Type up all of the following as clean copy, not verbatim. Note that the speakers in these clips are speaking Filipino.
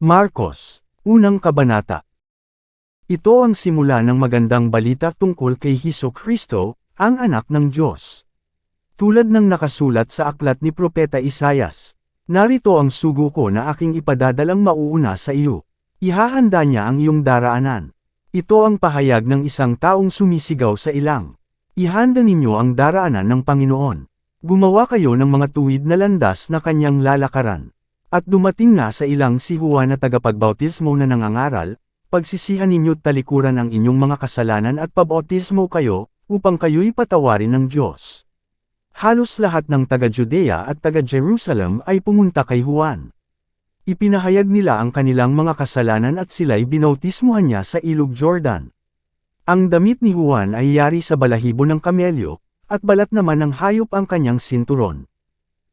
Marcos, unang kabanata. Ito ang simula ng magandang balita tungkol kay Hesukristo, ang anak ng Diyos. Tulad ng nakasulat sa aklat ni Propeta Isayas, narito ang sugo ko na aking ipadadalang mauuna sa iyo. Ihahanda niya ang iyong daraanan. Ito ang pahayag ng isang taong sumisigaw sa ilang. Ihanda ninyo ang daraanan ng Panginoon. Gumawa kayo ng mga tuwid na landas na kanyang lalakaran. At dumating na sa ilang si Juan na tagapagbautismo na nangangaral, pagsisihan ninyo't talikuran ang inyong mga kasalanan at pabautismo kayo, upang kayo'y patawarin ng Diyos. Halos lahat ng taga-Judea at taga-Jerusalem ay pumunta kay Juan. Ipinahayag nila ang kanilang mga kasalanan at sila'y binautismuhan niya sa ilog Jordan. Ang damit ni Juan ay yari sa balahibo ng kamelyo, at balat naman ng hayop ang kanyang sinturon.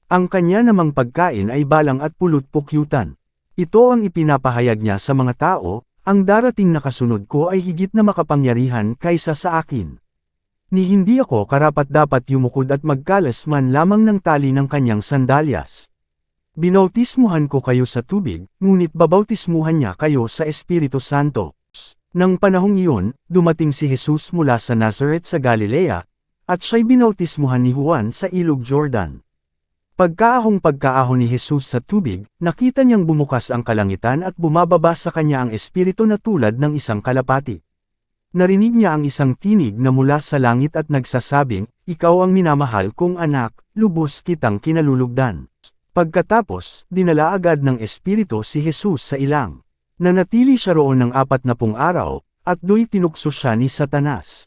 Ang kanya namang pagkain ay balang at pulot-pukyutan. Ito ang ipinapahayag niya sa mga tao, ang darating na kasunod ko ay higit na makapangyarihan kaysa sa akin. Ni hindi ako karapat-dapat yumukod at magkalas man lamang ng tali ng kanyang sandalyas. Binautismuhan ko kayo sa tubig, ngunit babautismuhan niya kayo sa Espiritu Santo. Nang panahong iyon, dumating si Jesus mula sa Nazareth sa Galilea, at siya'y binautismuhan ni Juan sa ilog Jordan. Pagkaahong ni Jesus sa tubig, nakita niyang bumukas ang kalangitan at bumababa sa kanya ang Espiritu na tulad ng isang kalapati. Narinig niya ang isang tinig na mula sa langit at nagsasabing, "Ikaw ang minamahal kong anak, lubos kitang kinalulugdan." Pagkatapos, dinala agad ng Espiritu si Jesus sa ilang. Nanatili siya roon ng 40 araw, at do'y tinukso siya ni Satanas.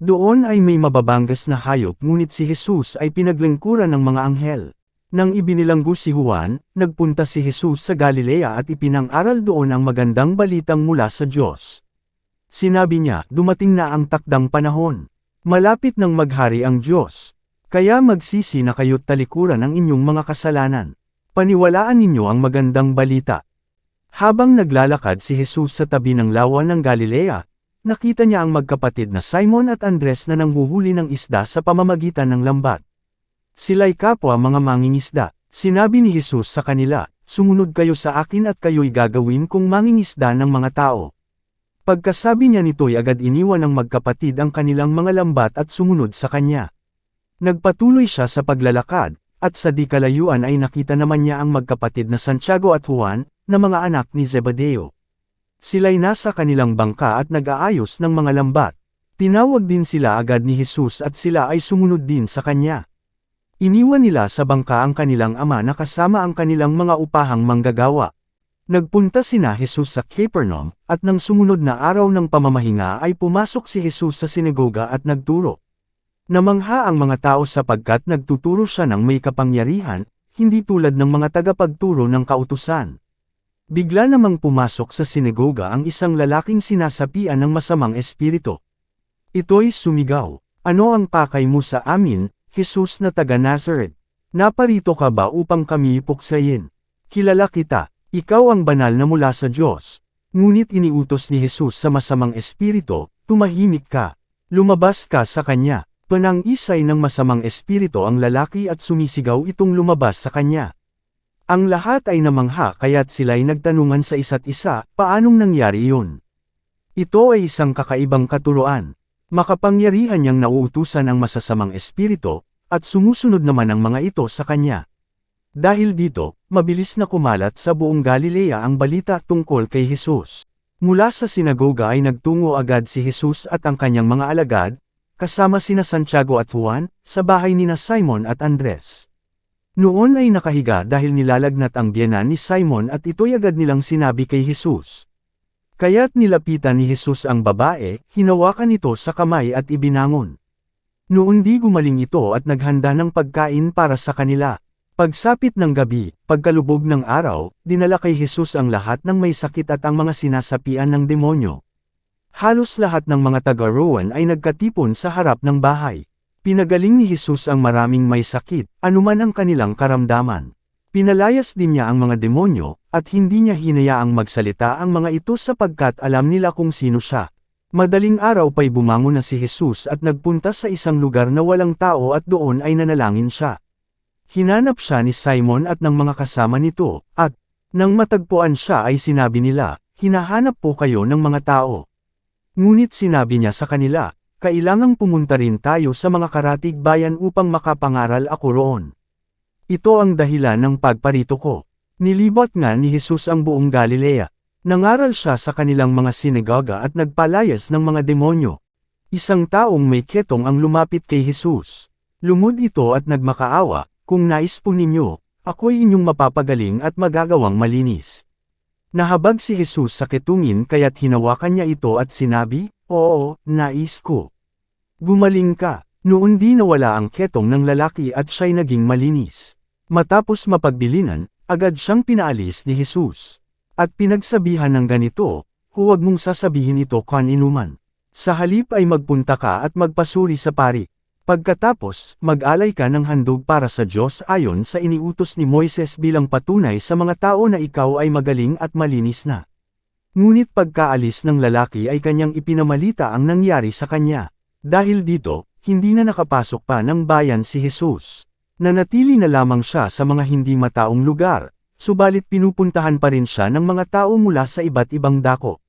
Doon ay may mababanggas na hayop ngunit si Jesus ay pinaglingkuran ng mga anghel. Nang ibinilanggo si Juan, nagpunta si Jesus sa Galilea at ipinang-aral doon ang magandang balitang mula sa Diyos. Sinabi niya, dumating na ang takdang panahon. Malapit nang maghari ang Diyos. Kaya magsisi na kayo't talikuran ang inyong mga kasalanan. Paniwalaan ninyo ang magandang balita. Habang naglalakad si Jesus sa tabi ng lawa ng Galilea, nakita niya ang magkapatid na Simon at Andres na nanghuhuli ng isda sa pamamagitan ng lambat. Sila'y kapwa mga mangingisda. Sinabi ni Jesus sa kanila, "Sumunod kayo sa akin at kayo'y gagawin kong mangingisda ng mga tao." Pagkasabi niya nito'y agad iniwan ng magkapatid ang kanilang mga lambat at sumunod sa kanya. Nagpatuloy siya sa paglalakad, at sa di kalayuan ay nakita naman niya ang magkapatid na Santiago at Juan, na mga anak ni Zebedeo. Sila'y nasa kanilang bangka at nag-aayos ng mga lambat. Tinawag din sila agad ni Jesus at sila ay sumunod din sa kanya. Iniwan nila sa bangka ang kanilang ama na kasama ang kanilang mga upahang manggagawa. Nagpunta sina Jesus sa Capernaum, at nang sumunod na araw ng pamamahinga ay pumasok si Jesus sa sinagoga at nagturo. Namangha ang mga tao sapagkat nagtuturo siya ng may kapangyarihan, hindi tulad ng mga tagapagturo ng kautusan. Bigla namang pumasok sa sinagoga ang isang lalaking sinasapian ng masamang espiritu. Ito'y sumigaw, "Ano ang pakay mo sa amin, Jesus na taga Nazareth? Naparito ka ba upang kami puksayin? Kilala kita, ikaw ang banal na mula sa Diyos." Ngunit iniutos ni Jesus sa masamang espiritu, "Tumahimik ka. Lumabas ka sa kanya." Panang-isay ng masamang espiritu ang lalaki at sumisigaw itong lumabas sa kanya. Ang lahat ay namangha kaya't sila'y nagtanungan sa isa't isa, paanong nangyari iyon? Ito ay isang kakaibang katuruan. Makapangyarihan niyang nauutusan ang masasamang espiritu, at sumusunod naman ang mga ito sa kanya. Dahil dito, mabilis na kumalat sa buong Galilea ang balita tungkol kay Jesus. Mula sa sinagoga ay nagtungo agad si Jesus at ang kanyang mga alagad, kasama sina Santiago at Juan, sa bahay nina Simon at Andres. Noon ay nakahiga dahil nilalagnat ang biyenan ni Simon at ito'y agad nilang sinabi kay Jesus. Kaya't nilapitan ni Jesus ang babae, hinawakan ito sa kamay at ibinangon. Noon di gumaling ito at naghanda ng pagkain para sa kanila. Pagsapit ng gabi, pagkalubog ng araw, dinala kay Jesus ang lahat ng may sakit at ang mga sinasapian ng demonyo. Halos lahat ng mga taga-roon ay nagkatipon sa harap ng bahay. Pinagaling ni Jesus ang maraming may sakit, anuman ang kanilang karamdaman. Pinalayas din niya ang mga demonyo, at hindi niya hinayaang magsalita ang mga ito sapagkat alam nila kung sino siya. Madaling araw pa'y bumangon na si Jesus at nagpunta sa isang lugar na walang tao at doon ay nanalangin siya. Hinanap siya ni Simon at ng mga kasama nito, at Nang matagpuan siya ay sinabi nila, hinahanap po kayo ng mga tao. Ngunit sinabi niya sa kanila, kailangang pumunta rin tayo sa mga karatig bayan upang makapangaral ako roon. Ito ang dahilan ng pagparito ko. Nilibot nga ni Jesus ang buong Galilea. Nangaral siya sa kanilang mga sinagoga at nagpalayas ng mga demonyo. Isang taong may ketong ang lumapit kay Jesus. Lumod ito at nagmakaawa, kung nais po ninyo, ako'y inyong mapapagaling at magagawang malinis. Nahabag si Jesus sa ketungin kaya't hinawakan niya ito at sinabi, oo, nais ko. Gumaling ka. Noon di nawala ang ketong ng lalaki at siya'y naging malinis. Matapos mapagbilinan, agad siyang pinaalis ni Jesus. At pinagsabihan ng ganito, huwag mong sasabihin ito kaninuman. Sa halip ay magpunta ka at magpasuri sa pari. Pagkatapos, mag-alay ka ng handog para sa Diyos ayon sa iniutos ni Moises bilang patunay sa mga tao na ikaw ay magaling at malinis na. Ngunit pagkaalis ng lalaki ay kanyang ipinamalita ang nangyari sa kanya. Dahil dito, hindi na nakapasok pa ng bayan si Jesus. Nanatili na lamang siya sa mga hindi mataong lugar, subalit pinupuntahan pa rin siya ng mga tao mula sa iba't ibang dako.